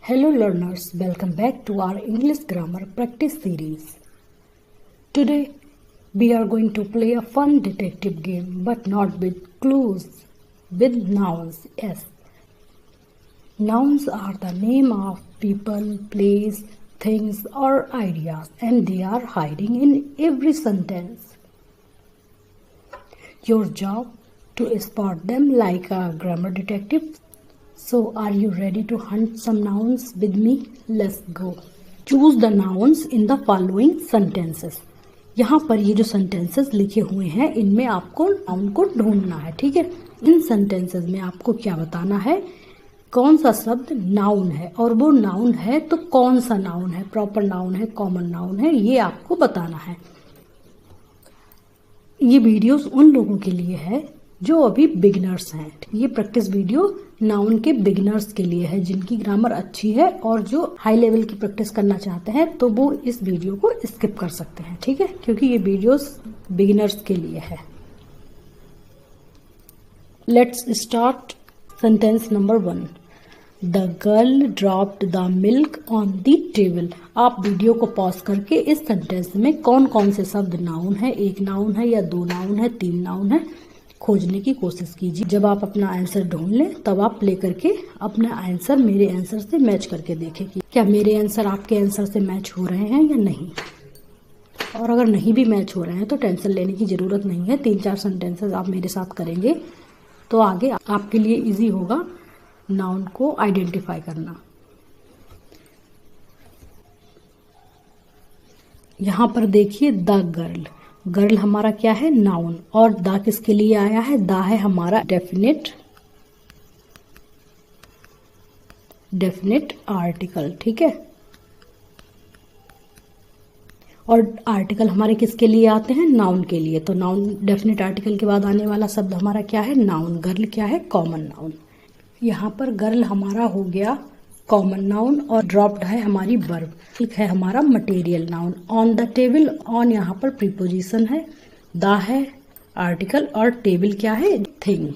Hello learners, welcome back to our English grammar practice series. Today we are going to play a fun detective game, but not with clues, with nouns. Yes. Nouns are the name of people, place, things or ideas, and they are hiding in every sentence. Your job to spot them like a grammar detective. So are you ready to hunt some nouns with me? Let's go. Choose the nouns in the following sentences. यहाँ पर ये जो sentences लिखे हुए हैं इनमें आपको noun को ढूंढना है, ठीक है। इन sentences में आपको क्या बताना है, कौन सा शब्द नाउन है और वो नाउन है तो कौन सा नाउन है, प्रॉपर नाउन है, कॉमन नाउन है, ये आपको बताना है। ये वीडियोस उन लोगों के लिए है जो अभी बिगिनर्स हैं। ये प्रैक्टिस वीडियो नाउन के बिगिनर्स के लिए है, जिनकी ग्रामर अच्छी है और जो हाई लेवल की प्रैक्टिस करना चाहते हैं तो वो इस वीडियो को स्किप कर सकते हैं, ठीक है, क्योंकि ये वीडियोस बिगिनर्स के लिए है। Let's start sentence number 1। The girl dropped the milk on the table. आप वीडियो को पॉज करके इस सेंटेंस में कौन कौन से शब्द नाउन है, एक नाउन है या दो नाउन है, तीन नाउन है, खोजने की कोशिश कीजिए। जब आप अपना आंसर ढूंढ लें तब आप प्ले करके अपना आंसर मेरे आंसर से मैच करके देखें कि क्या मेरे आंसर आपके आंसर से मैच हो रहे हैं या नहीं। और अगर नहीं भी मैच हो रहे हैं तो टेंशन लेने की ज़रूरत नहीं है। 3-4 सेंटेंसेस आप मेरे साथ करेंगे तो आगे आपके लिए ईजी होगा नाउन को आइडेंटिफाई करना। यहाँ पर देखिए द गर्ल, गर्ल हमारा क्या है, नाउन, और द किसके लिए आया है, द है हमारा डेफिनेट आर्टिकल, ठीक है। और आर्टिकल हमारे किसके लिए आते हैं, नाउन के लिए। तो नाउन डेफिनेट आर्टिकल के बाद आने वाला शब्द हमारा क्या है, नाउन। गर्ल क्या है, कॉमन नाउन। यहाँ पर गर्ल हमारा हो गया कॉमन नाउन और ड्रॉप्ड है हमारी वर्ब, ठीक है हमारा material noun. On the table, on यहाँ पर प्रीपोजिशन है, द है आर्टिकल और टेबल क्या है, थिंग,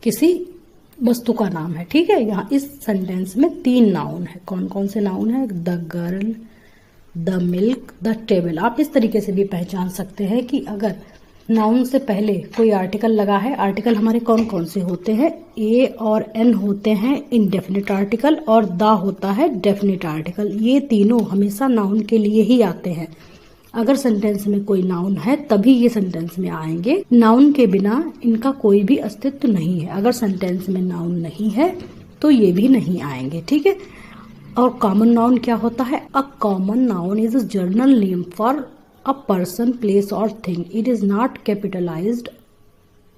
किसी वस्तु का नाम है, ठीक है। यहाँ इस सेंटेंस में 3 नाउन है। कौन कौन से नाउन है, the girl, the milk, the table. आप इस तरीके से भी पहचान सकते हैं कि अगर नाउन से पहले कोई आर्टिकल लगा है, आर्टिकल हमारे कौन कौन से होते हैं, ए और एन होते हैं इनडेफिनिट आर्टिकल और द होता है डेफिनिट आर्टिकल। ये तीनों हमेशा नाउन के लिए ही आते हैं। अगर सेंटेंस में कोई नाउन है तभी ये सेंटेंस में आएंगे, नाउन के बिना इनका कोई भी अस्तित्व नहीं है। अगर सेंटेंस में नाउन नहीं है तो ये भी नहीं आएंगे, ठीक है। और कॉमन नाउन क्या होता है, अ common noun is a general name for a person, place or thing. It is not capitalized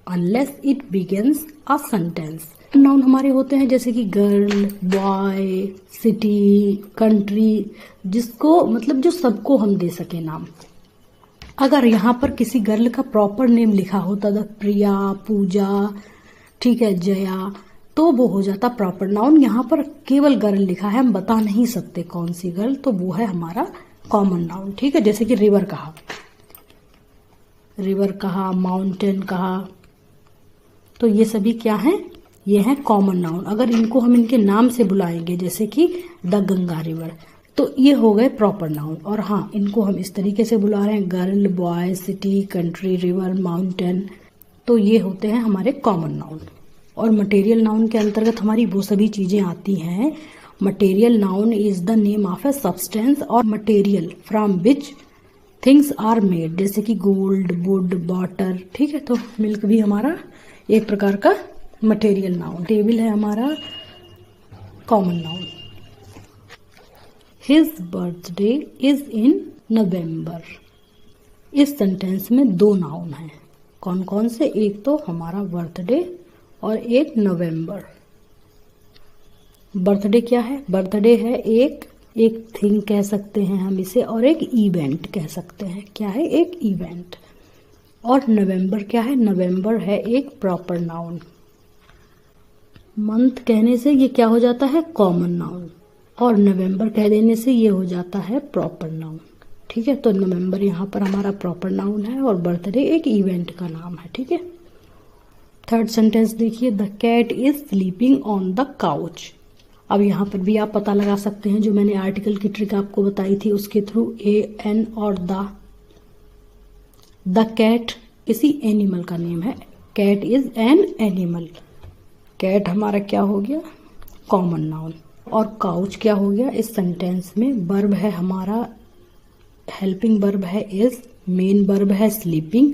unless it begins a sentence. Noun हमारे होते हैं जैसे कि गर्ल, बॉय, सिटी, कंट्री, जिसको मतलब जो सबको हम दे सके नाम। अगर यहाँ पर किसी गर्ल का प्रॉपर नेम लिखा होता था, प्रिया, पूजा, ठीक है, जया, तो वो हो जाता प्रॉपर नाउन। यहाँ पर केवल गर्ल लिखा है, हम बता नहीं सकते कौन सी गर्ल, तो वो है हमारा कॉमन नाउन, ठीक है। जैसे कि रिवर कहा, माउंटेन कहा, तो ये सभी क्या हैं, ये हैं कॉमन नाउन। अगर इनको हम इनके नाम से बुलाएंगे जैसे कि द गंगा रिवर, तो ये हो गए प्रॉपर नाउन। और हाँ, इनको हम इस तरीके से बुला रहे हैं, girl, boy, city, country, river, mountain, तो ये होते हैं हमारे कॉमन नाउन। और मटेरियल नाउन के अंतर्गत हमारी वो सभी चीजें आती हैं। Material noun is the name of a substance और material from which things are made, जैसे कि गोल्ड, वुड, वाटर, ठीक है। तो मिल्क भी हमारा एक प्रकार का मटेरियल नाउन। टेबल है हमारा common noun. His birthday is in November. इस सेंटेंस में 2 नाउन हैं। कौन कौन से, एक तो हमारा बर्थडे और एक नवंबर। बर्थडे क्या है, बर्थडे है एक थिंग कह सकते हैं हम इसे, और एक इवेंट कह सकते हैं। क्या है, एक इवेंट। और नवंबर क्या है, नवंबर है एक प्रॉपर नाउन। मंथ कहने से ये क्या हो जाता है, कॉमन नाउन, और नवंबर कह देने से ये हो जाता है प्रॉपर नाउन, ठीक है। तो नवंबर यहाँ पर हमारा प्रॉपर नाउन है और बर्थडे एक इवेंट का नाम है, ठीक है। थर्ड सेंटेंस देखिए, the cat is sleeping on the couch. अब यहाँ पर भी आप पता लगा सकते हैं, जो मैंने आर्टिकल की ट्रिक आपको बताई थी उसके थ्रू, ए एन और द कैट किसी एनिमल का नेम है। Cat is an animal. Cat हमारा क्या हो गया, कॉमन नाउन। और काउच क्या हो गया इस सेंटेंस में, वर्ब है हमारा, हेल्पिंग वर्ब है इज, मेन वर्ब है स्लीपिंग,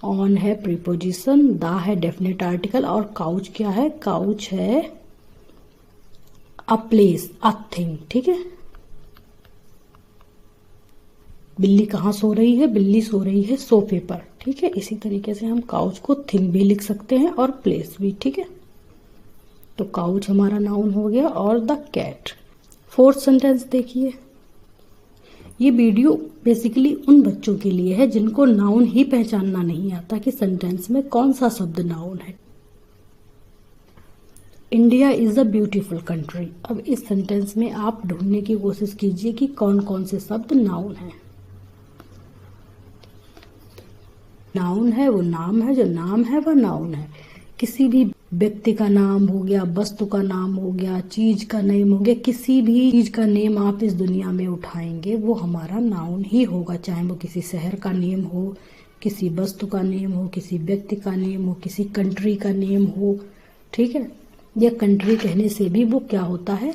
ऑन है प्रीपोजिशन, द है डेफिनेट आर्टिकल, और काउच क्या है, काउच है अ प्लेस, अ थिंग। ठीक है, बिल्ली कहाँ सो रही है, बिल्ली सो रही है सोफे पर। ठीक है, इसी तरीके से हम काउच को थिंग भी लिख सकते हैं और प्लेस भी। ठीक है, तो काउच हमारा नाउन हो गया और द कैट। फोर्थ सेंटेंस देखिए, ये वीडियो बेसिकली उन बच्चों के लिए है जिनको नाउन ही पहचानना नहीं आता कि सेंटेंस में कौन सा शब्द नाउन है। India is a beautiful country. अब इस सेंटेंस में आप ढूंढने की कोशिश कीजिए कि कौन कौन से शब्द नाउन है। नाउन है वो नाम है, जो नाम है वह नाउन है। किसी भी व्यक्ति का नाम हो गया, वस्तु का नाम हो गया, चीज का नेम हो गया, किसी भी चीज का नेम आप इस दुनिया में उठाएंगे वो हमारा नाउन ही होगा, चाहे वो किसी शहर का नेम हो, किसी वस्तु का नेम हो, किसी व्यक्ति का नेम हो, किसी कंट्री का नेम हो। ठीक है, या कंट्री कहने से भी वो क्या होता है,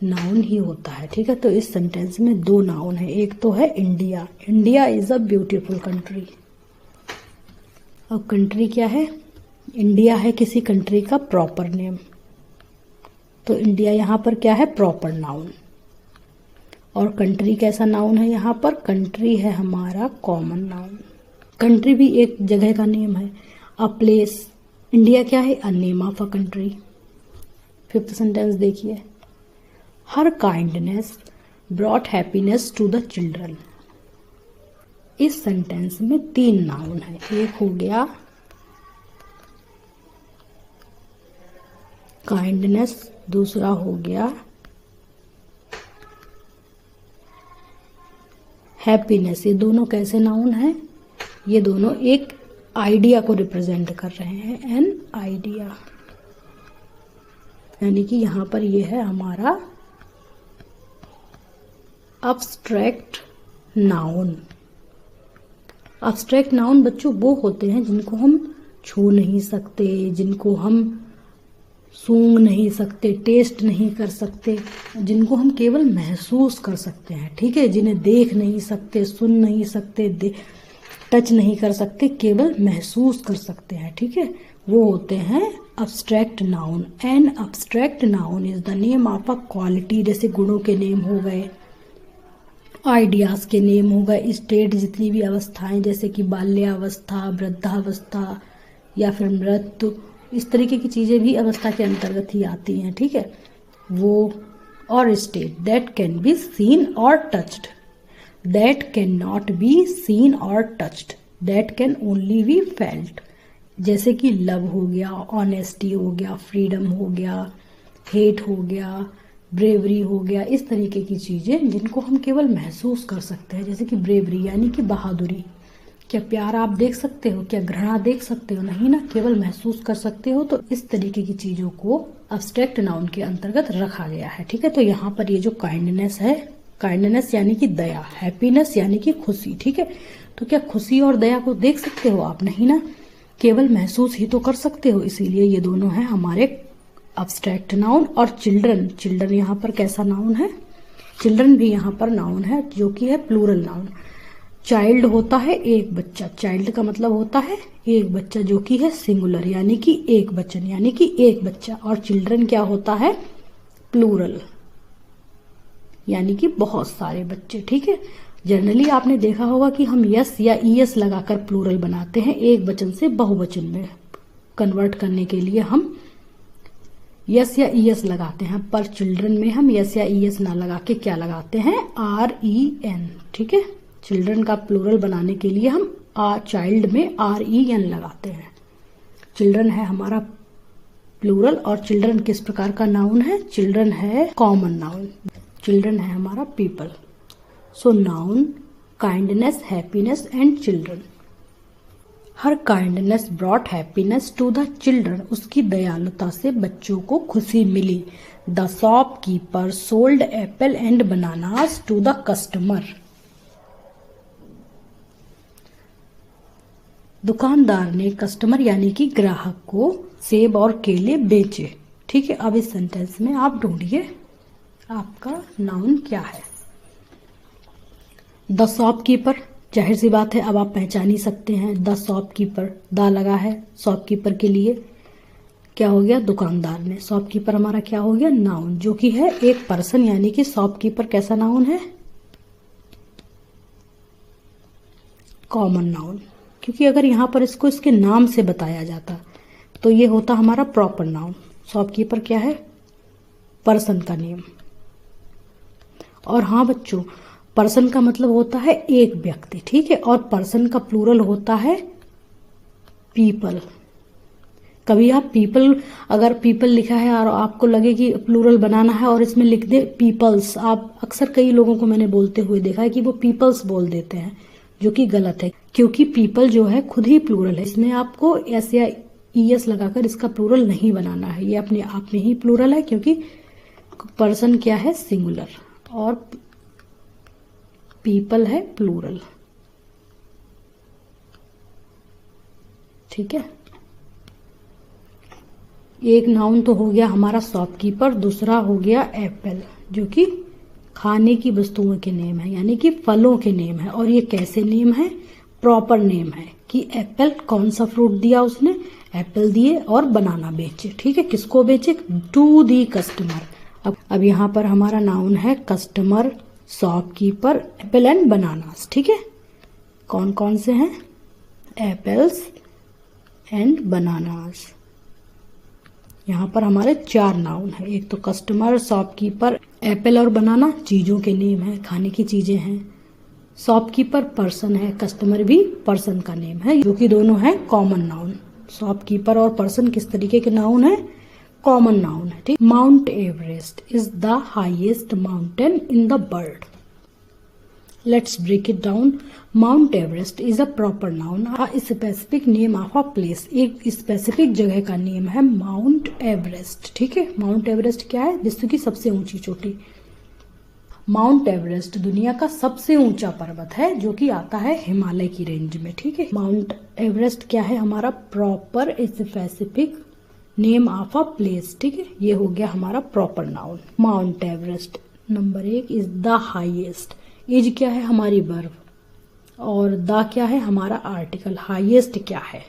नाउन ही होता है। ठीक है, तो इस सेंटेंस में दो नाउन है, एक तो है India, India is a beautiful country. अब कंट्री क्या है, इंडिया है किसी कंट्री का प्रॉपर नेम, तो इंडिया यहाँ पर क्या है, प्रॉपर नाउन। और कंट्री कैसा नाउन है, यहाँ पर कंट्री है हमारा कॉमन नाउन। कंट्री भी एक जगह का नेम है, अ प्लेस। इंडिया क्या है, a name of a country. Fifth sentence देखिए, her kindness brought happiness to the children. इस सेंटेंस में तीन नाउन है, एक हो गया काइंडनेस, दूसरा हो गया हैप्पीनेस। ये दोनों कैसे नाउन हैं, ये दोनों एक आइडिया को रिप्रेजेंट कर रहे हैं, एन आइडिया। यानी कि यहां पर ये है हमारा अब्स्ट्रैक्ट नाउन। अब्स्ट्रैक्ट नाउन बच्चों वो होते हैं जिनको हम छू नहीं सकते, जिनको हम सूंघ नहीं सकते, टेस्ट नहीं कर सकते, जिनको हम केवल महसूस कर सकते हैं। ठीक है, जिन्हें देख नहीं सकते, सुन नहीं सकते, टच नहीं कर सकते, केवल महसूस कर सकते हैं। ठीक है, वो होते हैं abstract noun. An abstract noun is the name of a quality, जैसे गुणों के नेम हो गए, आइडियाज के नेम हो गए, स्टेट जितनी भी अवस्थाएं जैसे कि बाल्यावस्था, वृद्धावस्था या फिर मृत्यु, इस तरीके की चीजें भी अवस्था के अंतर्गत ही आती हैं। ठीक है, वो और state that can be seen और touched, that can not be seen और touched, that can only be felt. जैसे कि लव हो गया, ऑनेस्टी हो गया, फ्रीडम हो गया, हेट हो गया, ब्रेवरी हो गया, इस तरीके की चीजें जिनको हम केवल महसूस कर सकते हैं। जैसे कि ब्रेवरी यानी कि बहादुरी। क्या प्यार आप देख सकते हो, क्या घृणा देख सकते हो, नहीं ना, केवल महसूस कर सकते हो। तो इस तरीके की चीजों को अब्स्ट्रैक्ट नाउन के अंतर्गत रखा गया है। ठीक है, तो यहाँ पर ये जो काइंडनेस है, काइंडनेस यानी कि दया, हैप्पीनेस यानी कि खुशी। ठीक है, तो क्या खुशी और दया को देख सकते हो आप, नहीं ना, केवल महसूस ही तो कर सकते हो। इसीलिए ये दोनों है हमारे अब्स्ट्रैक्ट नाउन। और चिल्ड्रन, चिल्ड्रन यहाँ पर कैसा नाउन है, चिल्ड्रन भी यहाँ पर नाउन है जो कि है प्लूरल नाउन। चाइल्ड होता है एक बच्चा, चाइल्ड का मतलब होता है एक बच्चा, जो कि है सिंगुलर यानी कि एक वचन, यानी कि एक बच्चा। और चिल्ड्रन क्या होता है, प्लूरल यानी कि बहुत सारे बच्चे। ठीक है, जनरली आपने देखा होगा कि हम यस या ईएस लगाकर प्लूरल बनाते हैं, एक वचन से बहुवचन में कन्वर्ट करने के लिए हम यस या ईएस लगाते हैं, पर चिल्ड्रन में हम यस या ईएस ना लगा के क्या लगाते हैं, REN। ठीक है, चिल्ड्रन का प्लूरल बनाने के लिए हम चाइल्ड में REN लगाते हैं। चिल्ड्रन है हमारा प्लूरल। और चिल्ड्रन किस प्रकार का नाउन है, चिल्ड्रन है कॉमन नाउन, चिल्ड्रन है हमारा people. So noun, kindness, happiness and children. Her kindness brought happiness to the children, उसकी दयालुता से बच्चों को खुशी मिली। The shopkeeper sold apple and bananas to the customer, दुकानदार ने कस्टमर यानी कि ग्राहक को सेब और केले बेचे। ठीक है, अब इस सेंटेंस में आप ढूंढिए आपका नाउन क्या है। द शॉपकीपर, जाहिर सी बात है अब आप पहचान ही सकते हैं, द शॉपकीपर, दा लगा है शॉपकीपर के लिए, क्या हो गया दुकानदार ने। शॉपकीपर हमारा क्या हो गया नाउन, जो कि है एक पर्सन, यानी कि शॉपकीपर कैसा नाउन है कॉमन नाउन, क्योंकि अगर यहां पर इसको इसके नाम से बताया जाता तो ये होता हमारा प्रॉपर नाउन। शॉपकीपर क्या है पर्सन का नेम। और हाँ बच्चों, पर्सन का मतलब होता है एक व्यक्ति, ठीक है, और पर्सन का प्लूरल होता है पीपल। कभी आप पीपल, अगर पीपल लिखा है और आपको लगे कि प्लूरल बनाना है और इसमें लिख दे पीपल्स, आप अक्सर कई लोगों को मैंने बोलते हुए देखा है कि वो पीपल्स बोल देते हैं, जो कि गलत है, क्योंकि पीपल जो है खुद ही प्लूरल है। इसमें आपको एस या ईएस लगाकर इसका प्लूरल नहीं बनाना है, ये अपने आप में ही प्लूरल है, क्योंकि पर्सन क्या है सिंगुलर और पीपल है प्लूरल। ठीक है, एक नाउन तो हो गया हमारा शॉपकीपर, दूसरा हो गया एप्पल, जो कि खाने की वस्तुओं के नेम है, यानी कि फलों के नेम है। और ये कैसे नेम है प्रॉपर नेम है कि एप्पल कौन सा फ्रूट दिया उसने, एप्पल दिए और बनाना बेचे। ठीक है, किसको बेचे टू दी कस्टमर। अब यहाँ पर हमारा नाउन है customer, shopkeeper, Apple and bananas. ठीक है, कौन कौन से हैं एप्पल्स एंड बनानास। यहाँ पर हमारे 4 नाउन है, एक तो कस्टमर, शॉपकीपर, एप्पल और बनाना चीजों के नेम है, खाने की चीजें हैं। शॉपकीपर पर्सन है, कस्टमर भी पर्सन का नेम है, जो कि दोनों है कॉमन नाउन। शॉपकीपर और पर्सन किस तरीके के नाउन है कॉमन नाउन है। ठीक, Mount Everest is the highest mountain in the world. Let's break it down. Mount Everest is a proper noun, specific name of a place, एक specific जगह का नेम है माउंट एवरेस्ट। ठीक है, mount Everest क्या है विश्व की सबसे ऊंची चोटी। माउंट एवरेस्ट दुनिया का सबसे ऊंचा पर्वत है, जो कि आता है हिमालय की रेंज में। ठीक है, माउंट एवरेस्ट क्या है हमारा proper specific name of a place. ठीक है, ये हो गया हमारा proper noun mount Everest. Number 1 is the highest, is क्या है हमारी वर्ब और द क्या है हमारा आर्टिकल। हाईएस्ट क्या है,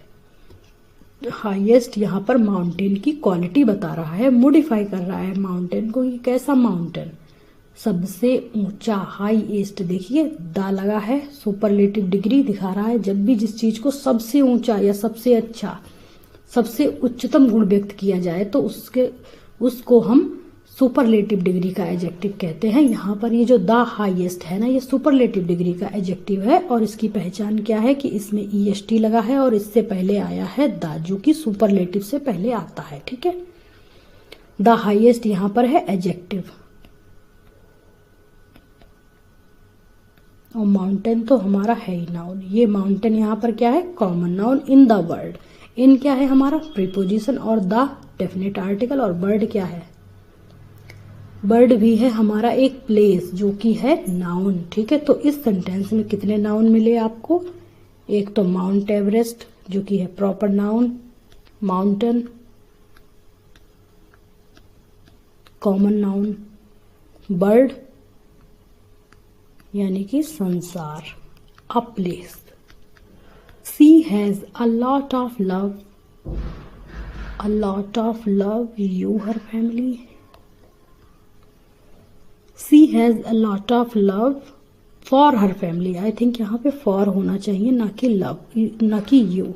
हाईएस्ट यहाँ पर माउंटेन की क्वालिटी बता रहा है, मॉडिफाई कर रहा है माउंटेन को, ये कैसा माउंटेन सबसे ऊंचा। हाईएस्ट देखिए दा लगा है, सुपरलेटिव डिग्री दिखा रहा है। जब भी जिस चीज को सबसे ऊंचा या सबसे अच्छा, सबसे उच्चतम गुण व्यक्त किया जाए तो उसको हम सुपरलेटिव डिग्री का एडजेक्टिव कहते हैं। यहाँ पर ये जो द हाईएस्ट है ना, ये सुपरलेटिव डिग्री का एडजेक्टिव है और इसकी पहचान क्या है कि इसमें ईएसटी लगा है और इससे पहले आया है द, जो कि सुपरलेटिव से पहले आता है। ठीक है, द हाईएस्ट यहाँ पर है एडजेक्टिव। और माउंटेन तो हमारा है ही नाउन, ये माउंटेन यहाँ पर क्या है common noun in the world. In क्या है हमारा प्रीपोजिशन और द डेफिनेट आर्टिकल, और बर्ड क्या है बर्ड भी है हमारा एक प्लेस, जो कि है नाउन। ठीक है, तो इस सेंटेंस में कितने नाउन मिले आपको, एक तो माउंट एवरेस्ट जो कि है proper noun, mountain common noun, world यानी कि संसार, a place. She has a lot of love, a lot of love you her family. She has a lot of love for her family. I think यहाँ पे for होना चाहिए, ना कि love, ना कि यू।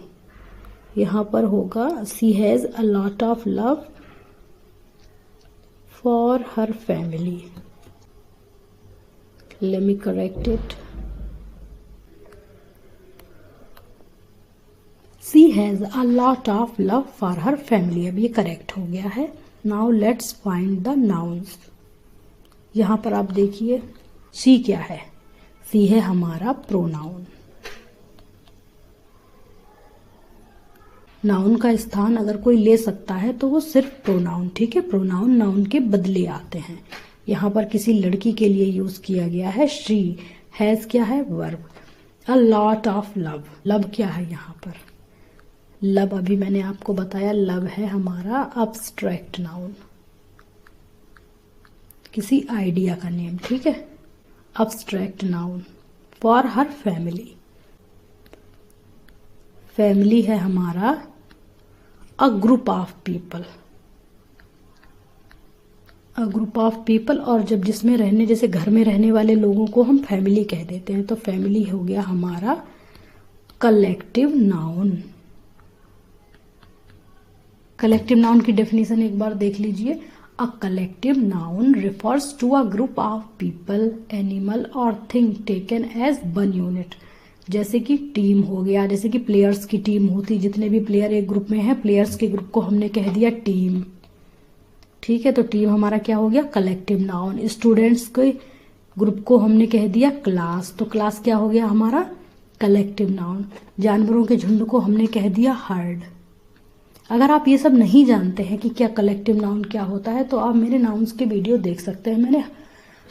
यहाँ पर होगा she has a lot of love for her family. Let me correct it. She has a lot of love for her family. अब ये करेक्ट हो गया है। Now let's find the nouns. यहाँ पर आप देखिए she क्या है, she है हमारा प्रोनाउन। नाउन का स्थान अगर कोई ले सकता है तो वो सिर्फ प्रोनाउन, ठीक है। प्रोनाउन नाउन के बदले आते हैं। यहाँ पर किसी लड़की के लिए यूज किया गया है शी। हैज क्या है? Verb. A lot of love, love क्या है यहाँ पर? लव अभी मैंने आपको बताया, लव है हमारा अब्स्ट्रैक्ट नाउन, किसी आइडिया का नेम, ठीक है। Abstract noun. For her family, family है हमारा अ group of people, a group of people. और जब जिसमें रहने, जैसे घर में रहने वाले लोगों को हम फैमिली कह देते हैं, तो फैमिली हो गया हमारा कलेक्टिव नाउन। कलेक्टिव नाउन की डेफिनेशन एक बार देख लीजिए। A collective noun refers to a group of people, animal और thing taken as one unit. जैसे कि टीम हो गया, जैसे कि प्लेयर्स की टीम होती, जितने भी प्लेयर एक ग्रुप में है, प्लेयर्स के ग्रुप को हमने कह दिया टीम, ठीक है। तो टीम हमारा क्या हो गया? Collective noun. स्टूडेंट्स के ग्रुप को हमने कह दिया क्लास, तो क्लास क्या हो गया हमारा? Collective noun. जानवरों के झुंड को हमने कह दिया हर्ड। अगर आप ये सब नहीं जानते हैं कि क्या कलेक्टिव नाउन क्या होता है, तो आप मेरे नाउन्स के वीडियो देख सकते हैं। मैंने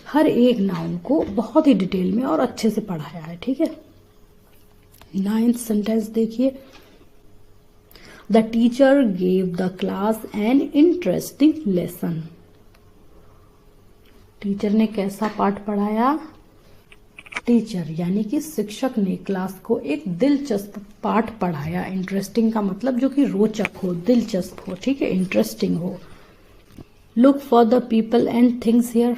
हर एक नाउन को बहुत ही डिटेल में और अच्छे से पढ़ाया है, ठीक है। 9th सेंटेंस देखिए। The teacher gave the class an interesting lesson. Teacher ने कैसा पाठ पढ़ाया? टीचर यानी कि शिक्षक ने क्लास को एक दिलचस्प पाठ पढ़ाया। इंटरेस्टिंग का मतलब जो कि रोचक हो, दिलचस्प हो, ठीक है, इंटरेस्टिंग हो। Look for the people and things here.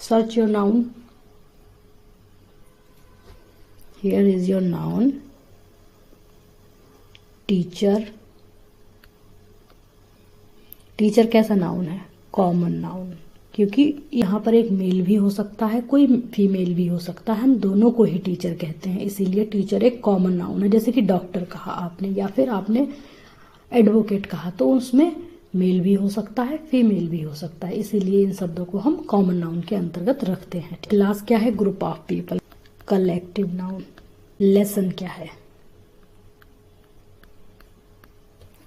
Search your noun. Here is your noun teacher। Teacher कैसा नाउन है? कॉमन नाउन, क्योंकि यहाँ पर एक मेल भी हो सकता है, कोई फीमेल भी हो सकता है, हम दोनों को ही टीचर कहते हैं, इसीलिए टीचर एक कॉमन नाउन है। जैसे कि डॉक्टर कहा आपने, या फिर आपने एडवोकेट कहा, तो उसमें मेल भी हो सकता है, फीमेल भी हो सकता है, इसीलिए इन शब्दों को हम कॉमन नाउन के अंतर्गत रखते हैं। क्लास क्या है? Group of people, collective noun. Lesson क्या है?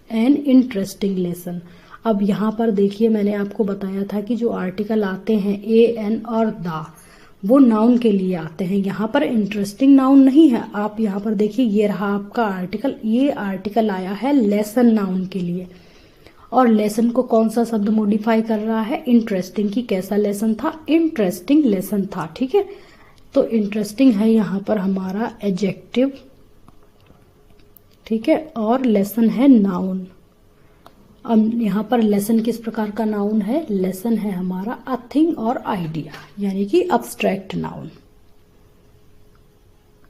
An interesting lesson. अब यहां पर देखिए, मैंने आपको बताया था कि जो आर्टिकल आते हैं ए, एन और द, वो नाउन के लिए आते हैं। यहाँ पर इंटरेस्टिंग नाउन नहीं है। आप यहाँ पर देखिए, ये रहा आपका आर्टिकल, ये आर्टिकल आया है लेसन नाउन के लिए। और लेसन को कौन सा शब्द मॉडिफाई कर रहा है? इंटरेस्टिंग। की कैसा लेसन था? इंटरेस्टिंग लेसन था, ठीक है। तो इंटरेस्टिंग है यहाँ पर हमारा एडजेक्टिव, ठीक है, और लेसन है नाउन। अब यहाँ पर लेसन किस प्रकार का नाउन है? लेसन है हमारा अ थिंग और आइडिया, यानी कि अब्स्ट्रैक्ट नाउन।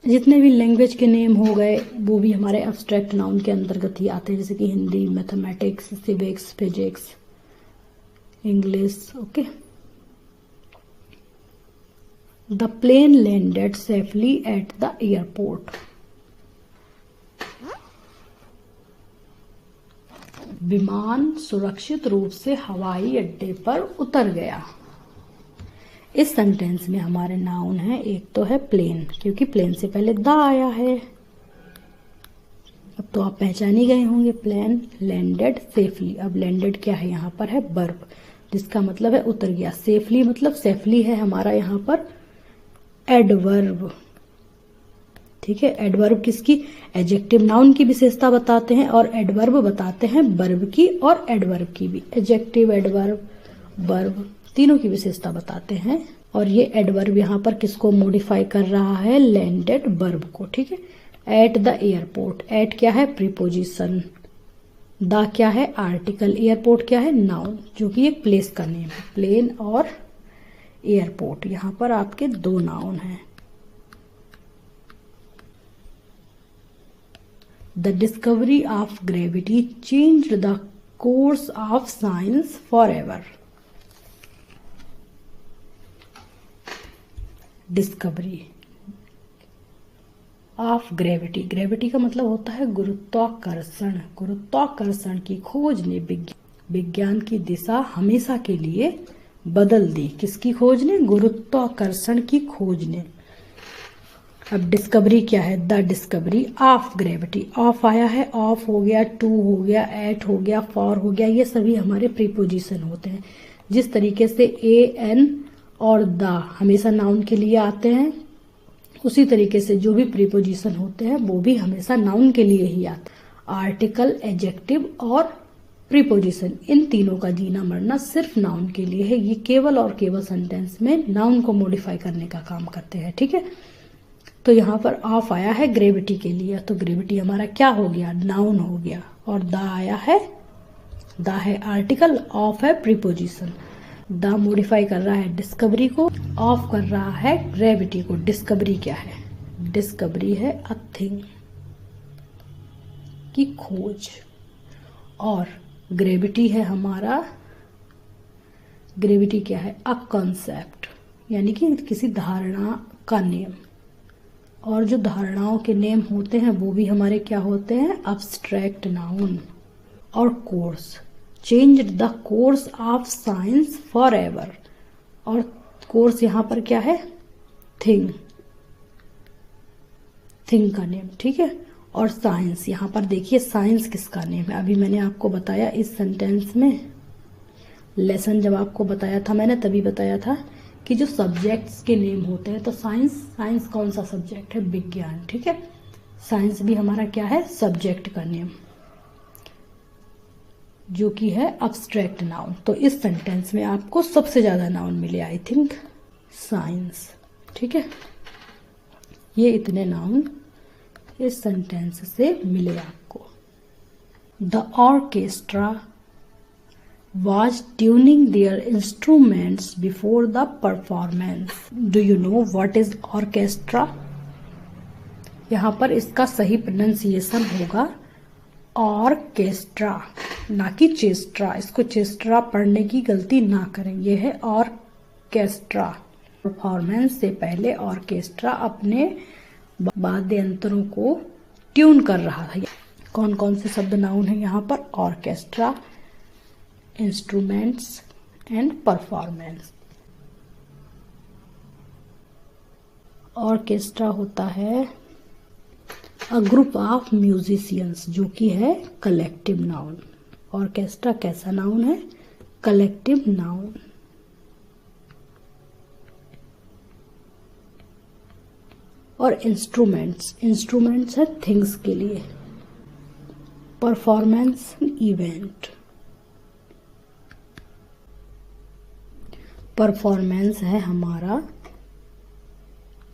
जितने भी लैंग्वेज के नेम हो गए वो भी हमारे अब्स्ट्रैक्ट नाउन के अंतर्गत ही आते हैं, जैसे कि Hindi, mathematics, civics, physics, English, okay. The plane landed safely at the airport। विमान सुरक्षित रूप से हवाई अड्डे पर उतर गया। इस सेंटेंस में हमारे नाउन है, एक तो है प्लेन, क्योंकि प्लेन से पहले द आया है। अब तो आप पहचान ही गए होंगे, प्लेन लैंडेड सेफली। अब लैंडेड क्या है? यहाँ पर है वर्ब, जिसका मतलब है उतर गया। सेफली मतलब सेफली है हमारा यहाँ पर एडवर्ब, ठीक है। एडवर्ब किसकी? एडजेक्टिव नाउन की विशेषता बताते हैं, और एडवर्ब बताते हैं वर्ब की और एडवर्ब की भी। एडजेक्टिव, एडवर्ब, वर्ब तीनों की विशेषता बताते हैं। और ये एडवर्ब यहाँ पर किसको मॉडिफाई कर रहा है? लैंडेड वर्ब को, ठीक है। एट द एयरपोर्ट, एट क्या है? प्रीपोजिशन, द क्या है? आर्टिकल, एयरपोर्ट क्या है? नाउन, जो कि एक प्लेस का नेम है। प्लेन और एयरपोर्ट, यहां पर आपके दो नाउन हैं। The discovery of gravity changed the course of science for ever. Discovery of gravity, gravity का मतलब होता है गुरुत्वाकर्षण। गुरुत्वाकर्षण की खोज ने विज्ञान की दिशा हमेशा के लिए बदल दी। किसकी खोज ने? गुरुत्वाकर्षण की खोज ने। अब डिस्कवरी क्या है? The discovery of gravity. Of आया है, ऑफ हो गया, टू हो गया, एट हो गया, फॉर हो गया, ये सभी हमारे प्रीपोजिशन होते हैं। जिस तरीके से ए एन और द हमेशा नाउन के लिए आते हैं, उसी तरीके से जो भी प्रीपोजिशन होते हैं वो भी हमेशा नाउन के लिए ही आते हैं। आर्टिकल, एडजेक्टिव और प्रीपोजिशन, इन तीनों का जीना मरना सिर्फ नाउन के लिए है। ये केवल और केवल सेंटेंस में नाउन को मॉडिफाई करने का काम करते हैं, ठीक है। तो यहाँ पर ऑफ आया है ग्रेविटी के लिए, तो ग्रेविटी हमारा क्या हो गया? नाउन हो गया। और द आया है, द है आर्टिकल, ऑफ है प्रीपोजिशन। द मॉडिफाई कर रहा है डिस्कवरी को, ऑफ कर रहा है ग्रेविटी को। डिस्कवरी क्या है? डिस्कवरी है अ थिंग की खोज, और ग्रेविटी है हमारा, ग्रेविटी क्या है? अ कॉन्सेप्ट, यानी कि किसी धारणा का नेम। और जो धारणाओं के नेम होते हैं वो भी हमारे क्या होते हैं? Abstract noun. और course, change the course of science forever, और कोर्स यहाँ पर क्या है? थिंग, थिंग का नेम, ठीक है। और साइंस, यहाँ पर देखिए साइंस किसका नेम है? अभी मैंने आपको बताया इस सेंटेंस में, लेसन जब आपको बताया था मैंने, तभी बताया था कि जो सब्जेक्ट्स के नेम होते हैं, तो साइंस, साइंस कौन सा सब्जेक्ट है? विज्ञान, ठीक है। साइंस भी हमारा क्या है? सब्जेक्ट का नेम, जो कि है अब्स्ट्रैक्ट नाउन। तो इस सेंटेंस में आपको सबसे ज्यादा नाउन मिले, आई थिंक साइंस, ठीक है। ये इतने नाउन इस सेंटेंस से मिले आपको। The orchestra was tuning their instruments before the performance. Do you know what is orchestra? यहाँ पर इसका सही प्रोनाउंसिएशन होगा ऑर्केस्ट्रा, ना कि चेस्ट्रा। इसको चेस्ट्रा पढ़ने की गलती ना करें, ये है ऑर्केस्ट्रा। परफॉर्मेंस से पहले ऑर्केस्ट्रा अपने वाद्य यंत्रों को ट्यून कर रहा था। कौन कौन से शब्द नाउन है यहाँ पर? Orchestra, instruments and performance. Orchestra होता है अ ग्रुप ऑफ म्यूजिशियंस, जो कि है कलेक्टिव नाउन। ऑर्केस्ट्रा कैसा नाउन है? Collective noun. और इंस्ट्रूमेंट्स, इंस्ट्रूमेंट्स है थिंग्स के लिए। Performance, event. परफॉर्मेंस है हमारा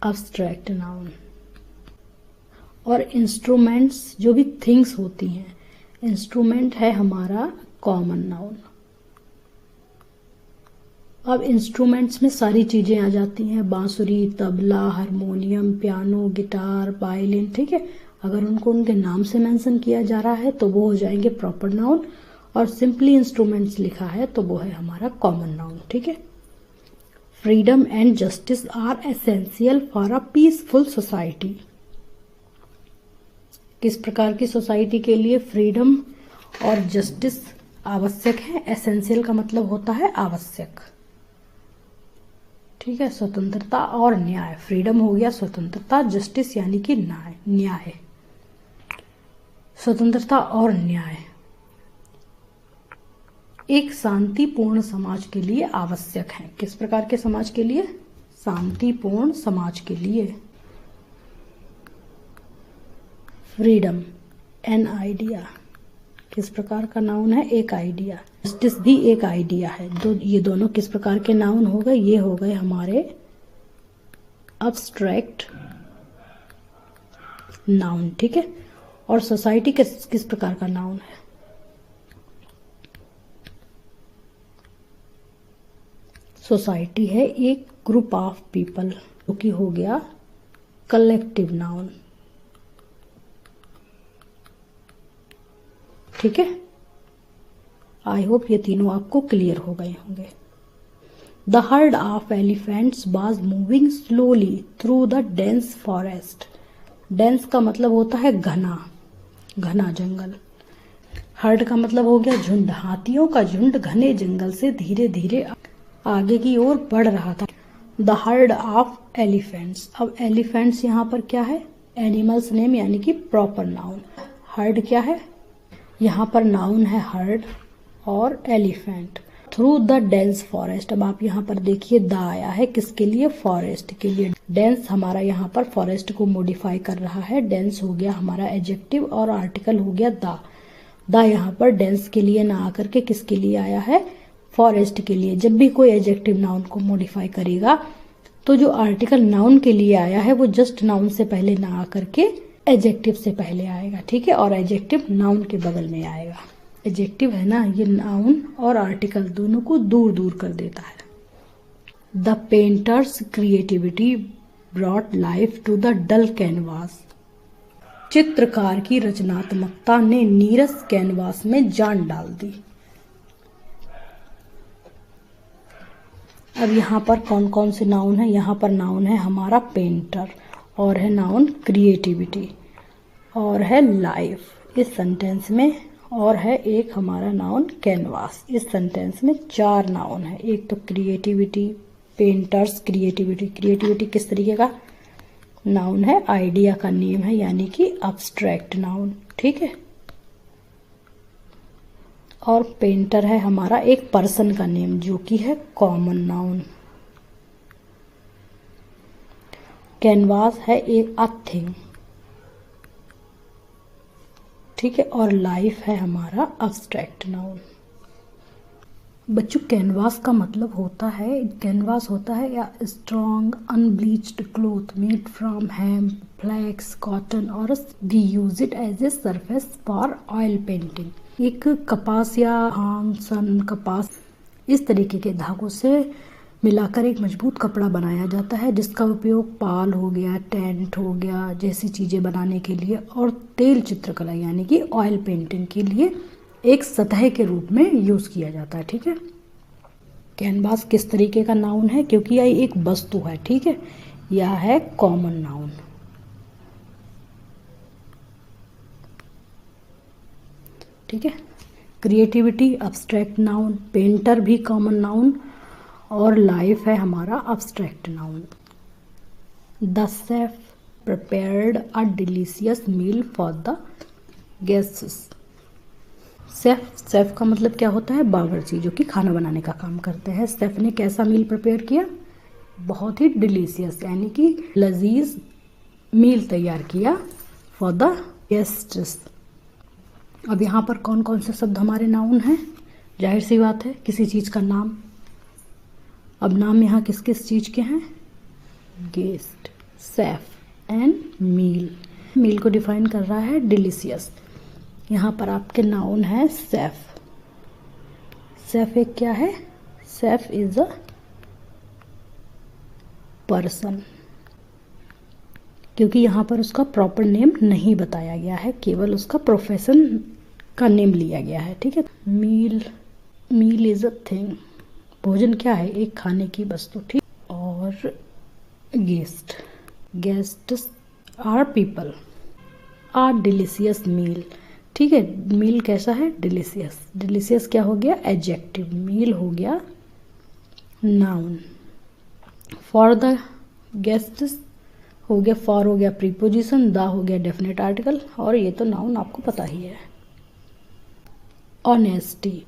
अब्स्ट्रैक्ट नाउन। और इंस्ट्रूमेंट्स जो भी थिंग्स होती हैं, इंस्ट्रूमेंट है हमारा कॉमन नाउन। अब इंस्ट्रूमेंट्स में सारी चीजें आ जाती हैं, बांसुरी, tabla, harmonium, piano, guitar, violin, ठीक है। अगर उनको उनके नाम से मेंशन किया जा रहा है तो वो हो जाएंगे प्रॉपर नाउन, और सिंपली इंस्ट्रूमेंट्स लिखा है तो वो है हमारा कॉमन नाउन, ठीक है। Freedom and justice are essential for a peaceful society. किस प्रकार की सोसाइटी के लिए फ्रीडम और जस्टिस आवश्यक है? एसेंशियल का मतलब होता है आवश्यक, ठीक है। स्वतंत्रता और न्याय, फ्रीडम हो गया स्वतंत्रता, जस्टिस यानी कि न्याय, स्वतंत्रता और न्याय एक शांतिपूर्ण समाज के लिए आवश्यक है। किस प्रकार के समाज के लिए? शांतिपूर्ण समाज के लिए। फ्रीडम, एन आइडिया, किस प्रकार का नाउन है? एक आइडिया। जस्टिस भी एक आइडिया है। ये दोनों किस प्रकार के नाउन हो गए? ये हो गए हमारे अब्स्ट्रैक्ट नाउन, ठीक है। और सोसाइटी किस प्रकार का नाउन है? सोसाइटी है एक ग्रुप ऑफ पीपल, जो कि हो गया कलेक्टिव नाउन, ठीक है। आई होप ये तीनों आपको क्लियर हो गए होंगे। The heard of elephants was moving slowly through the dense forest. Dense का मतलब होता है घना, घना जंगल। हर्ड का मतलब हो गया झुंड, हाथियों का झुंड घने जंगल से धीरे धीरे आगे की ओर बढ़ रहा था। The heard of elephants. अब एलिफेंट्स यहाँ पर क्या है, एनिमल्स नेम यानी कि प्रॉपर नाउन। हर्ड क्या है, यहाँ पर नाउन है हर्ड और elephant. Through the dense forest. अब आप यहाँ पर देखिए द आया है किसके लिए, फॉरेस्ट के लिए। डेंस हमारा यहाँ पर फॉरेस्ट को मॉडिफाई कर रहा है। डेंस हो गया हमारा एडजेक्टिव और आर्टिकल हो गया द। द यहाँ पर डेंस के लिए ना आकर के किसके लिए आया है, फॉरेस्ट के लिए। जब भी कोई एडजेक्टिव नाउन को मॉडिफाई करेगा तो जो आर्टिकल नाउन के लिए आया है वो जस्ट नाउन से पहले ना आकर के एडजेक्टिव से पहले आएगा, ठीक है, और एडजेक्टिव नाउन के बगल में आएगा। एडजेक्टिव है ना, ये नाउन और आर्टिकल दोनों को दूर दूर कर देता है। The painter's creativity brought life to the dull canvas. चित्रकार की रचनात्मकता ने नीरस कैनवास में जान डाल दी। अब यहाँ पर कौन कौन से नाउन है, यहाँ पर नाउन है हमारा पेंटर, और है नाउन क्रिएटिविटी, और है लाइफ इस सेंटेंस में, और है एक हमारा नाउन कैनवास। इस सेंटेंस में 4 नाउन है। एक तो क्रिएटिविटी, पेंटर्स, क्रिएटिविटी। क्रिएटिविटी किस तरीके का नाउन है, आइडिया का नेम है यानी कि अब्स्ट्रैक्ट नाउन, ठीक है। और पेंटर है हमारा एक पर्सन का नेम जो कि है कॉमन नाउन। कैनवास है एक अ थिंग, ठीक है, और लाइफ है हमारा अब्स्ट्रैक्ट नाउन। बच्चों कैनवास का मतलब होता है, कैनवास होता है या strong unbleached cloth made from hemp, flax, cotton, और we use it as a surface for oil painting. एक कपास या सन, कपास, इस तरीके के धागों से मिलाकर एक मजबूत कपड़ा बनाया जाता है जिसका उपयोग पाल हो गया, टेंट हो गया जैसी चीज़ें बनाने के लिए, और तेल चित्रकला यानी कि ऑयल पेंटिंग के लिए एक सतह के रूप में यूज़ किया जाता है, ठीक है। कैनवास किस तरीके का नाउन है, क्योंकि यह एक वस्तु है, ठीक है, यह है कॉमन नाउन। ठीक है, क्रिएटिविटी अब्स्ट्रैक्ट नाउन, पेंटर भी कॉमन नाउन, और लाइफ है हमारा abstract noun. The chef prepared a delicious meal for the guests. Chef का मतलब क्या होता है, बावर्ची, जो कि खाना बनाने का काम करते हैं। शेफ ने कैसा मील प्रिपेयर किया, बहुत ही डिलीशियस यानी कि लजीज मील तैयार किया फॉर द गेस्ट्स। अब यहाँ पर कौन कौन से शब्द हमारे नाउन हैं, जाहिर सी बात है किसी चीज़ का नाम। अब नाम यहाँ किस किस चीज़ के हैं, गेस्ट, शेफ एंड मील। मील को डिफाइन कर रहा है डिलीशियस। यहाँ पर आपके नाउन है शेफ। शेफ एक क्या है, शेफ इज अ पर्सन, क्योंकि यहाँ पर उसका प्रॉपर नेम नहीं बताया गया है, केवल उसका प्रोफेशन का नेम लिया गया है, ठीक है। मील इज अ थिंग, भोजन क्या है, एक खाने की वस्तु, ठीक। और guests are people, are delicious meal, ठीक है। मील कैसा है, डिलीशियस। डिलीशियस क्या हो गया, एडजेक्टिव। मील हो गया नाउन। फॉर द गेस्ट्स हो गया, फॉर हो गया प्रीपोजिशन, द हो गया डेफिनेट आर्टिकल, और ये तो नाउन आपको पता ही है। ऑनेस्टी,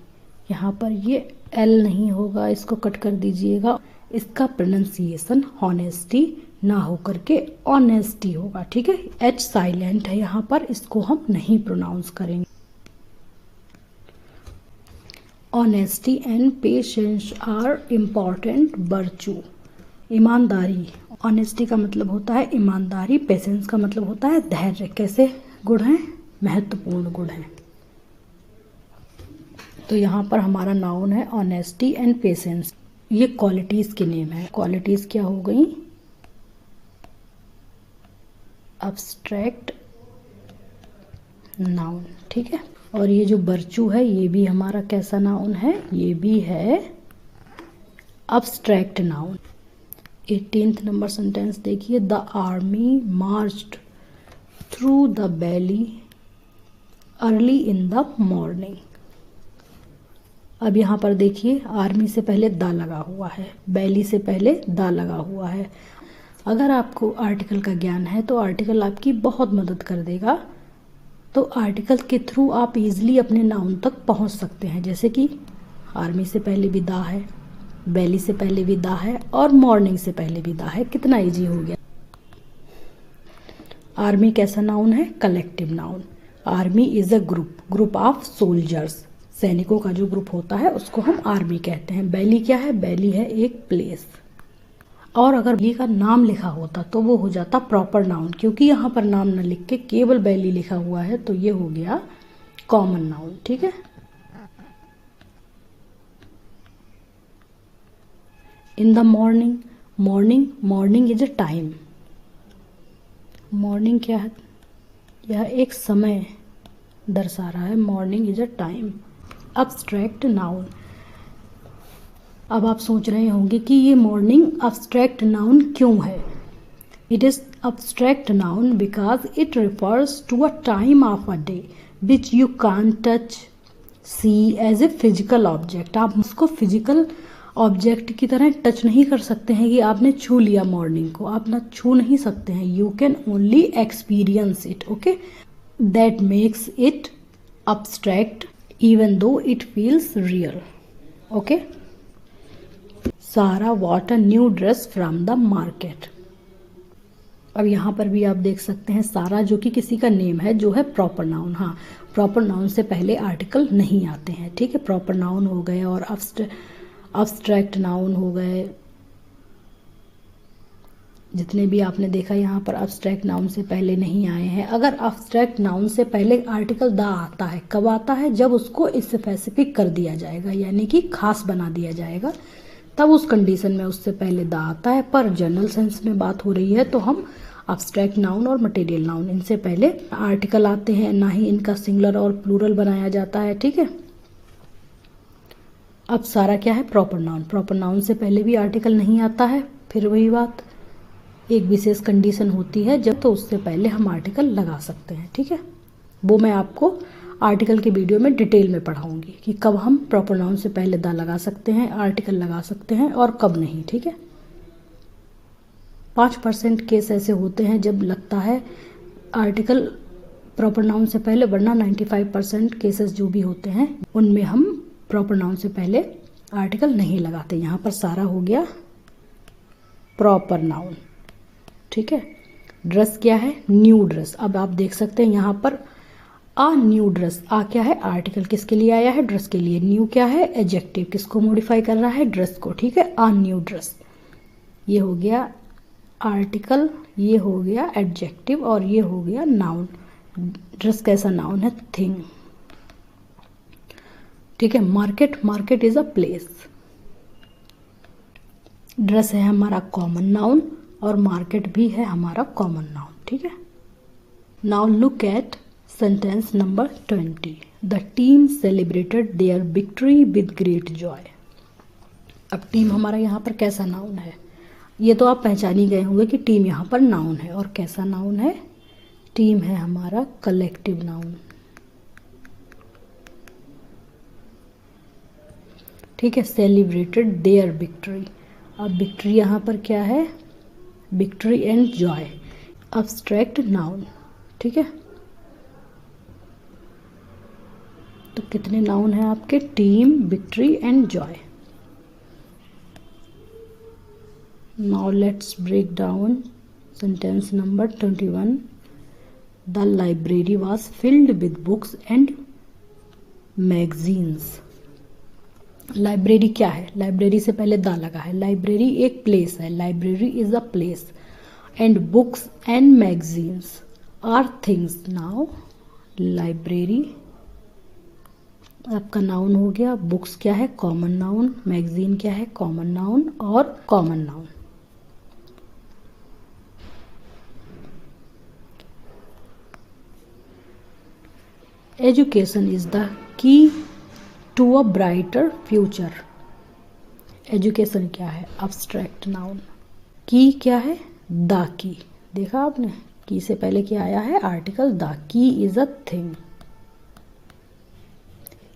यहाँ पर ये एल नहीं होगा, इसको कट कर दीजिएगा। इसका प्रोनाउंसिएशन ऑनेस्टी ना होकर के ऑनेस्टी होगा, ठीक है। एच साइलेंट है यहाँ पर, इसको हम नहीं प्रोनाउंस करेंगे। Honesty and patience are important virtue. ईमानदारी, ऑनेस्टी का मतलब होता है ईमानदारी, पेशेंस का मतलब होता है धैर्य। कैसे गुण हैं, महत्वपूर्ण गुण हैं। तो यहाँ पर हमारा नाउन है ऑनेस्टी एंड पेशेंस, ये क्वालिटीज के नेम है। क्वालिटीज क्या हो गई, अब्स्ट्रैक्ट नाउन, ठीक है। और ये जो वर्च्यू है ये भी हमारा कैसा नाउन है, ये भी है abstract noun. 18th number sentence देखिए, the army marched through the valley early in the morning. अब यहाँ पर देखिए आर्मी से पहले दा लगा हुआ है, बैली से पहले दा लगा हुआ है। अगर आपको आर्टिकल का ज्ञान है तो आर्टिकल आपकी बहुत मदद कर देगा। तो आर्टिकल के थ्रू आप इजीली अपने नाउन तक पहुँच सकते हैं। जैसे कि आर्मी से पहले भी दा है, बैली से पहले भी दा है और मॉर्निंग से पहले भी दा है। कितना इजी हो गया। आर्मी कैसा नाउन है? Collective noun. Army is a group of soldiers. सैनिकों का जो ग्रुप होता है उसको हम आर्मी कहते हैं। बैली क्या है? बैली है एक प्लेस। और अगर बैली का नाम लिखा होता तो वो हो जाता प्रॉपर नाउन। क्योंकि यहाँ पर नाम न लिख के केवल बैली लिखा हुआ है तो ये हो गया कॉमन नाउन। ठीक है। इन the morning, morning is a time. Morning क्या है? यह एक समय दर्शा रहा है। Morning is a time. Abstract noun. अब आप सोच रहे होंगे कि ये मॉर्निंग अब्स्ट्रैक्ट नाउन क्यों है? It is abstract noun because it refers to a time of a day which you can touch see as a physical object. आप उसको फिजिकल ऑब्जेक्ट की तरह टच नहीं कर सकते हैं कि आपने छू लिया मॉर्निंग को। आप ना छू नहीं सकते हैं। You can only experience it. Okay, that makes it abstract even though it feels real. Okay. Sarah bought a new dress from the market. अब यहाँ पर भी आप देख सकते हैं सारा जो कि किसी का नेम है जो है प्रॉपर नाउन। हाँ, प्रॉपर नाउन से पहले आर्टिकल नहीं आते हैं। ठीक है। प्रॉपर नाउन हो गए और अब्स्ट्रैक्ट नाउन हो गए। जितने भी आपने देखा यहाँ पर अब्स्ट्रैक्ट नाउन से पहले नहीं आए हैं। अगर अब्स्ट्रैक्ट नाउन से पहले आर्टिकल द आता है, कब आता है? जब उसको स्पेसिफिक कर दिया जाएगा, यानी कि खास बना दिया जाएगा, तब उस कंडीशन में उससे पहले द आता है। पर जनरल सेंस में बात हो रही है तो हम अब्स्ट्रैक्ट नाउन और मटेरियल नाउन, इनसे पहले आर्टिकल आते हैं। ना ही इनका सिंगुलर और प्लूरल बनाया जाता है। ठीक है। अब सारा क्या है? Proper noun. प्रॉपर नाउन से पहले भी आर्टिकल नहीं आता है। फिर वही बात, एक विशेष कंडीशन होती है जब तो उससे पहले हम आर्टिकल लगा सकते हैं। ठीक है। वो मैं आपको आर्टिकल के वीडियो में डिटेल में पढ़ाऊंगी कि कब हम प्रॉपर नाउन से पहले द लगा सकते हैं, आर्टिकल लगा सकते हैं और कब नहीं। ठीक है। 5% केस ऐसे होते हैं जब लगता है आर्टिकल प्रॉपर नाउन से पहले, वरना 95% केसेस जो भी होते हैं उनमें हम प्रॉपर नाउन से पहले आर्टिकल नहीं लगाते। यहाँ पर सारा हो गया प्रॉपर नाउन। ठीक है। ड्रेस क्या है? New dress. अब आप देख सकते हैं यहाँ पर आ न्यू ड्रेस। आ क्या है? आर्टिकल किसके लिए आया है? ड्रेस के लिए। न्यू क्या है? एडजेक्टिव, किसको मॉडिफाई कर रहा है? ड्रेस को। ठीक है। आ न्यू ड्रेस, ये हो गया आर्टिकल, ये हो गया एडजेक्टिव और ये हो गया नाउन। ड्रेस कैसा नाउन है? थिंग। ठीक है। Market, market is a place. Dress है हमारा कॉमन नाउन और मार्केट भी है हमारा कॉमन नाउन। ठीक है। Now look at sentence number 20। The team celebrated their victory with great Joy. अब टीम हमारा यहाँ पर कैसा नाउन है? ये तो आप पहचान ही गए होंगे कि टीम यहाँ पर नाउन है। और कैसा नाउन है? टीम है हमारा कलेक्टिव नाउन। ठीक है। Celebrated their victory. अब विक्ट्री यहाँ पर क्या है? Victory and joy, abstract noun. ठीक है। तो कितने नाउन हैं आपके? Team, victory and joy. Now let's break down sentence number 21। The library was filled with books and magazines. Library क्या है? लाइब्रेरी से पहले द लगा है। लाइब्रेरी एक प्लेस है। Library is a place and books and magazines are things. Now library आपका noun हो गया। बुक्स क्या है? Common noun. मैगजीन क्या है? कॉमन नाउन और common noun. Education is the key to a brighter future. Education क्या है? Abstract noun. की क्या है? The key. देखा आपने? की से पहले क्या आया है? Article the. Key is a thing.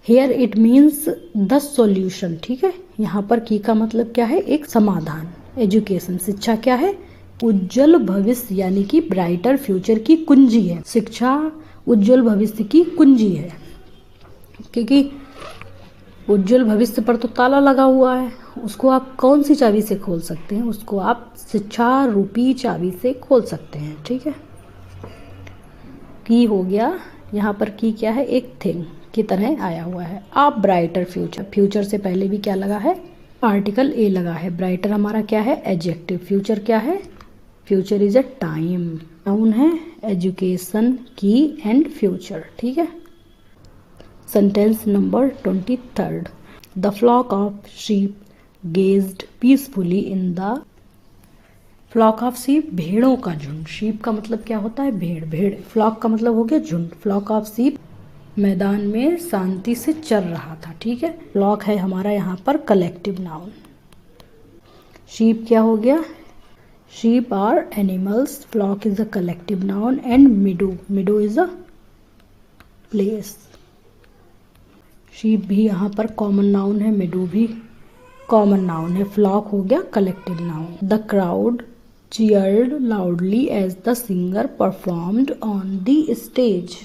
Here it means the solution, ठीक है। यहाँ पर की का मतलब क्या है, एक समाधान। एजुकेशन शिक्षा क्या है, उज्जवल भविष्य यानी कि ब्राइटर फ्यूचर की कुंजी है। शिक्षा उज्जवल भविष्य की कुंजी है, क्योंकि उज्जवल भविष्य पर तो ताला लगा हुआ है, उसको आप कौन सी चाबी से खोल सकते हैं, उसको आप शिक्षा रूपी चाबी से खोल सकते हैं, ठीक है। की हो गया, यहाँ पर की क्या है, एक थिंग की तरह आया हुआ है। आप ब्राइटर फ्यूचर, फ्यूचर से पहले भी क्या लगा है, आर्टिकल ए लगा है। ब्राइटर हमारा क्या है, एडजेक्टिव। फ्यूचर क्या है, future is a time. Noun है एजुकेशन, की एंड फ्यूचर, ठीक है। Sentence number 23। The flock of sheep gazed peacefully in the, flock of sheep भेड़ों का झुंड। शीप का मतलब क्या होता है, भेड़। भेड़, फ्लॉक का मतलब हो गया झुंड। फ्लॉक ऑफ शीप मैदान में शांति से चर रहा था, ठीक है। फ्लॉक है हमारा यहाँ पर कलेक्टिव नाउन। शीप क्या हो गया, sheep are animals, flock is a collective noun and meadow, meadow is a place. Sheep भी यहाँ पर कॉमन नाउन है, मीडो भी कॉमन नाउन है। फ्लॉक हो गया collective noun. The crowd cheered loudly as the singer performed on the stage।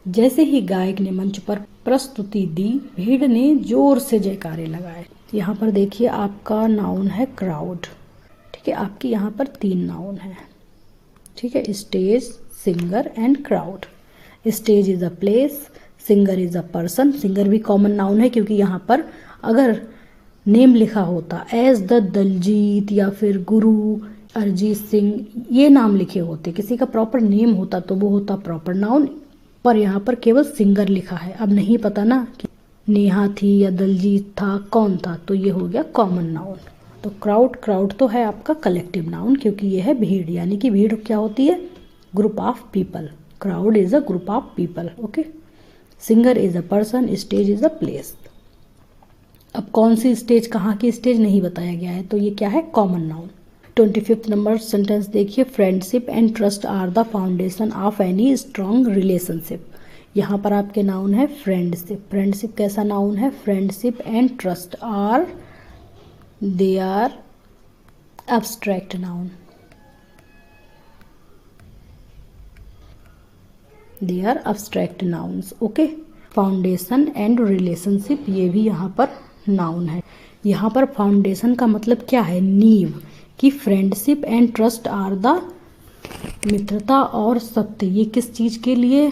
जैसे ही गायक ने मंच पर प्रस्तुति दी, भीड़ ने जोर से जयकारे लगाए। यहाँ पर देखिए आपका नाउन है क्राउड, ठीक है। आपकी यहाँ पर 3 नाउन है, ठीक है, stage, singer and crowd. Stage is a place, singer is a person. Singer भी कॉमन नाउन है, क्योंकि यहाँ पर अगर नेम लिखा होता एज द दलजीत या फिर गुरु अरिजीत सिंह, ये नाम लिखे होते, किसी का प्रॉपर नेम होता तो वो होता प्रॉपर नाउन, पर यहाँ पर केवल सिंगर लिखा है। अब नहीं पता ना कि नेहा थी या दलजीत था, कौन था, तो ये हो गया कॉमन नाउन। तो क्राउड, क्राउड तो है आपका कलेक्टिव नाउन, क्योंकि ये है भीड़, यानी कि भीड़ क्या होती है, group of people. Crowd is a group of people, okay. Singer is a person, stage is a place. अब कौन सी स्टेज, कहाँ की स्टेज नहीं बताया गया है, तो ये क्या है, कॉमन नाउन। 25 नंबर सेंटेंस देखिए, friendship and trust are the foundation of any strong relationship. यहाँ पर आपके नाउन है फ्रेंडशिप। फ्रेंडशिप कैसा नाउन है, friendship and trust are, they are abstract noun, they are abstract nouns, okay. Foundation and relationship, ये भी यहाँ पर नाउन है। यहाँ पर फाउंडेशन का मतलब क्या है, नींव, कि friendship and trust are the, मित्रता और सत्य, ये किस चीज के लिए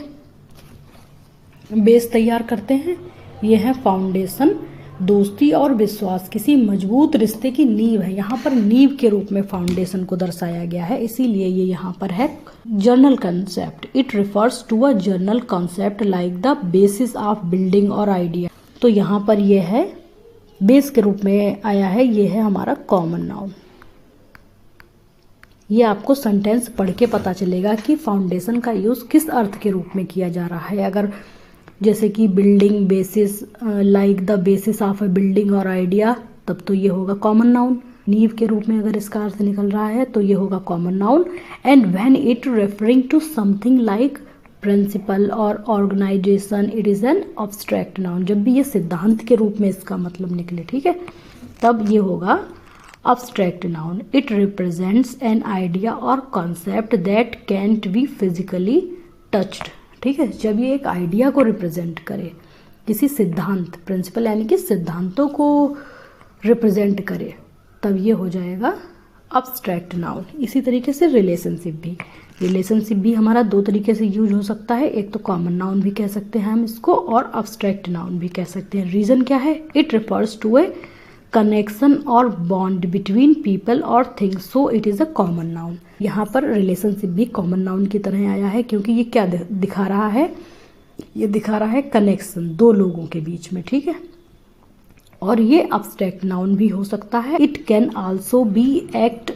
बेस तैयार करते हैं, ये है फाउंडेशन। दोस्ती और विश्वास किसी मजबूत रिश्ते की नींव है। यहाँ पर नींव के रूप में फाउंडेशन को दर्शाया गया है, इसीलिए ये यहाँ पर है general concept. It refers to a general concept like the basis of building और आइडिया। तो यहाँ पर ये है बेस के रूप में आया है, ये है हमारा कॉमन नाउन। ये आपको सेंटेंस पढ़ के पता चलेगा कि फाउंडेशन का यूज़ किस अर्थ के रूप में किया जा रहा है। अगर जैसे कि building, basis, like the basis of a building और आइडिया, तब तो ये होगा कॉमन नाउन। नींव के रूप में अगर इसका अर्थ निकल रहा है तो ये होगा common noun. And when it referring to something like principle और organization, it is an abstract noun. जब भी ये सिद्धांत के रूप में इसका मतलब निकले, ठीक है, तब ये होगा abstract noun. It represents an idea और concept that can't be physically touched, ठीक है। जब ये एक आइडिया को रिप्रेजेंट करे, किसी सिद्धांत, प्रिंसिपल यानी कि सिद्धांतों को रिप्रेजेंट करे, तब ये हो जाएगा एब्स्ट्रैक्ट नाउन। इसी तरीके से रिलेशनशिप भी हमारा 2 तरीके से यूज हो सकता है। एक तो कॉमन नाउन भी कह सकते हैं हम इसको, और एब्स्ट्रैक्ट नाउन भी कह सकते हैं। रीजन क्या है, it refers to a connection और बॉन्ड बिटवीन पीपल और things, so it is a common noun. यहाँ पर रिलेशनशिप भी कॉमन नाउन की तरह आया है, क्योंकि ये क्या दिखा रहा है, ये दिखा रहा है कनेक्शन 2 लोगों के बीच में, ठीक है। और ये एब्स्ट्रैक्ट नाउन भी हो सकता है। It can also be act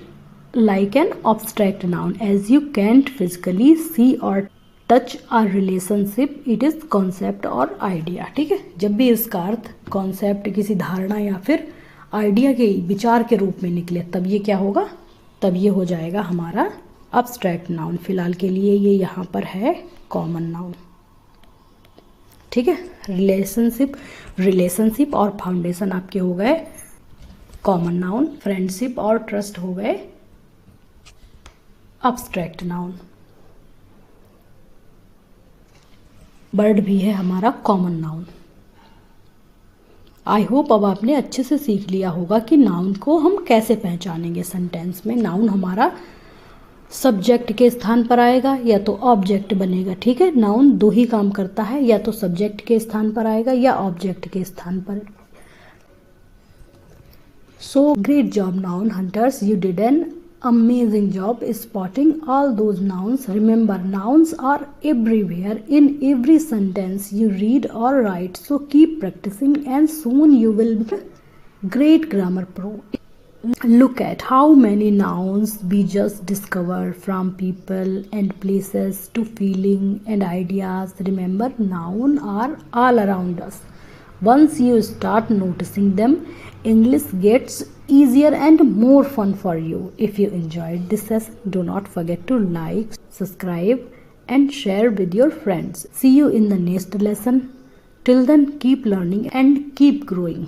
like an abstract noun as you can't physically see और touch a relationship, it is concept और आइडिया, ठीक है। जब भी इसका अर्थ कॉन्सेप्ट, किसी धारणा या फिर आइडिया के विचार के रूप में निकले, तब ये क्या होगा, तब ये हो जाएगा हमारा एब्स्ट्रैक्ट नाउन। फिलहाल के लिए ये यहाँ पर है कॉमन नाउन। ठीक है। रिलेशनशिप और फाउंडेशन आपके हो गए कॉमन नाउन। फ्रेंडशिप और ट्रस्ट हो गए अब्स्ट्रैक्ट नाउन। बर्ड भी है हमारा कॉमन नाउन। आई होप अब आपने अच्छे से सीख लिया होगा कि नाउन को हम कैसे पहचानेंगे सेंटेंस में। नाउन हमारा सब्जेक्ट के स्थान पर आएगा या तो ऑब्जेक्ट बनेगा, ठीक है। नाउन दो ही काम करता है, या तो सब्जेक्ट के स्थान पर आएगा या ऑब्जेक्ट के स्थान पर। So great job noun hunters, you did an amazing job spotting all those nouns. Remember, nouns are everywhere in every sentence you read or write, so keep practicing and soon you will be a great grammar pro. Look at how many nouns we just discovered, from people and places to feeling and ideas. Remember, nouns are all around us. Once you start noticing them, English gets easier and more fun for you. If you enjoyed this session, do not forget to like, subscribe and share with your friends. See you in the next lesson. Till then, keep learning and keep growing.